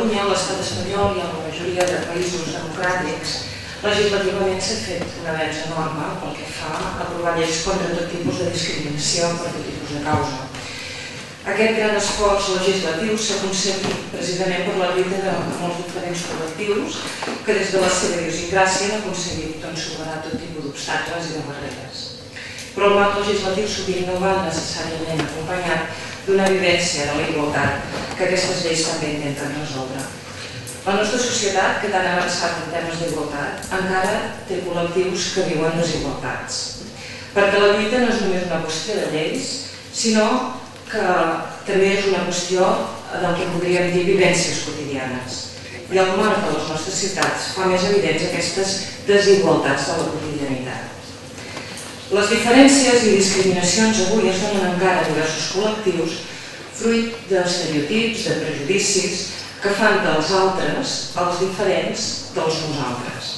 Catalunya, l'estat espanyol i en la majoria de països democràtics, legislativament s'ha fet un avenç enorme pel que fa a aprovar lleis contra tot tipus de discriminació per tot tipus de causa. Aquest gran esforç legislatiu s'ha aconseguit precisament per la lluita de molts diferents col·lectius que des de la seva idiosincràsia han aconseguit superar tot tipus d'obstacles i de barreres. Però el marc legislatiu sovint no va necessàriament acompanyat d'una vivència de la igualtat que aquestes lleis també intenten resoldre. La nostra societat, que tan ha avançat en temes d'igualtat, encara té col·lectius que viuen desigualtats. Perquè la lluita no és només una qüestió de lleis, sinó que també és una qüestió del que podríem dir vivències quotidianes. I el marc de les nostres ciutats fa més evidents aquestes desigualtats de la quotidianitat. Les diferències i discriminacions avui es donen encara a diversos col·lectius fruit d'estereotips, de prejudicis que fan dels altres els diferents dels nosaltres.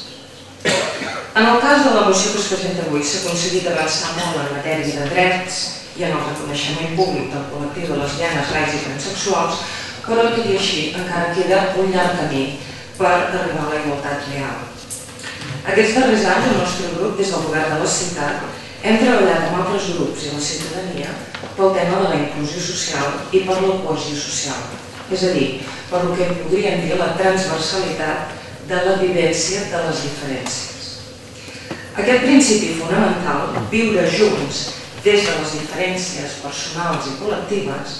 En el cas de la moció que es presenta avui s'ha aconseguit avançar molt en matèria de drets i en el reconeixement públic del col·lectiu de lesbianes, gais i transsexuals, però tot i així encara queda un llarg camí per arribar a la igualtat real. Aquests darrers anys el nostre grup, des del govern de la ciutat, hem treballat amb altres grups i la ciutadania pel tema de la inclusió social i per la cohesió social, és a dir, per el que podríem dir la transversalitat de la vivència de les diferències. Aquest principi fonamental, viure junts des de les diferències personals i col·lectives,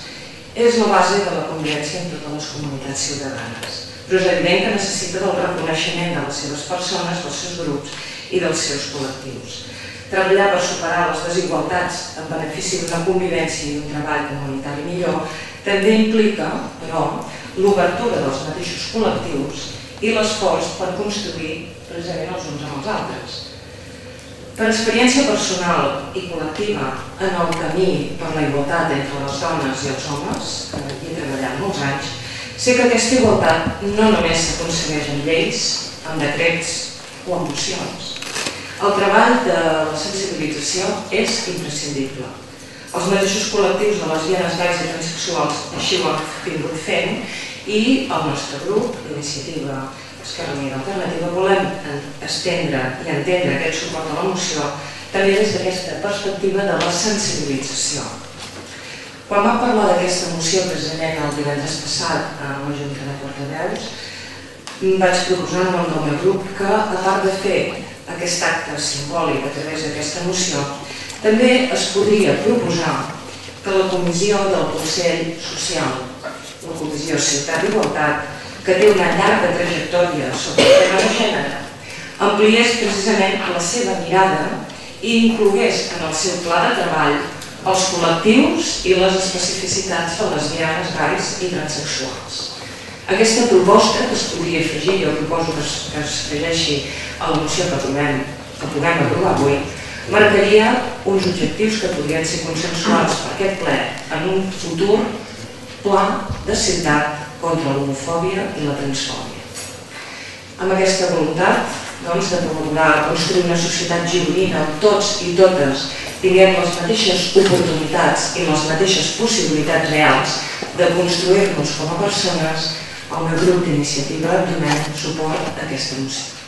és la base de la convivència en totes les comunitats ciutadanes, però és evident que necessita del reconeixement de les seves persones, dels seus grups i dels seus col·lectius. Treballar per superar les desigualtats en benefici d'una convivència i un treball comunitari millor també implica, però, l'obertura dels mateixos col·lectius i l'esforç per construir precisament els uns amb els altres. Per experiència personal i col·lectiva en el camí per la igualtat entre les dones i els homes, que hi he treballat molts anys, sé que aquesta igualtat no només s'aconsegueix en lleis, en decrets o en mocions. El treball de la sensibilització és imprescindible. Els mateixos col·lectius de lesbianes, gais i transsexuals així ho han vingut fent i el nostre grup, l'Iniciativa Esquerra Unida Alternativa, volem estendre i entendre aquest suport a la moció també des d'aquesta perspectiva de la sensibilització. Quan vam parlar d'aquesta moció precisament el divendres passat a la Junta de Portaveus, vaig proposar en nom del meu grup que, a part de fer aquest acte simbòlic a través d'aquesta moció, també es podria proposar que la Comissió del Consell Social, la Comissió Ciutat d'Igualtat, que té una llarga trajectòria sobre el tema de gènere, ampliés precisament la seva mirada i inclogués en el seu pla de treball els col·lectius i les especificitats de lesbianes, gais i transsexuals. Aquesta proposta que es podria afegir, jo proposo que es afegeixi a la moció que puguem aprovar avui, marcaria uns objectius que podrien ser consensuals per aquest ple en un futur pla de ciutat contra l'homofòbia i la transfòbia. Amb aquesta voluntat de col·laborar a construir una societat gironina on tots i totes tinguem les mateixes oportunitats i les mateixes possibilitats reals de construir-nos com a persones, el meu grup d'iniciativa donem suport a aquesta moció.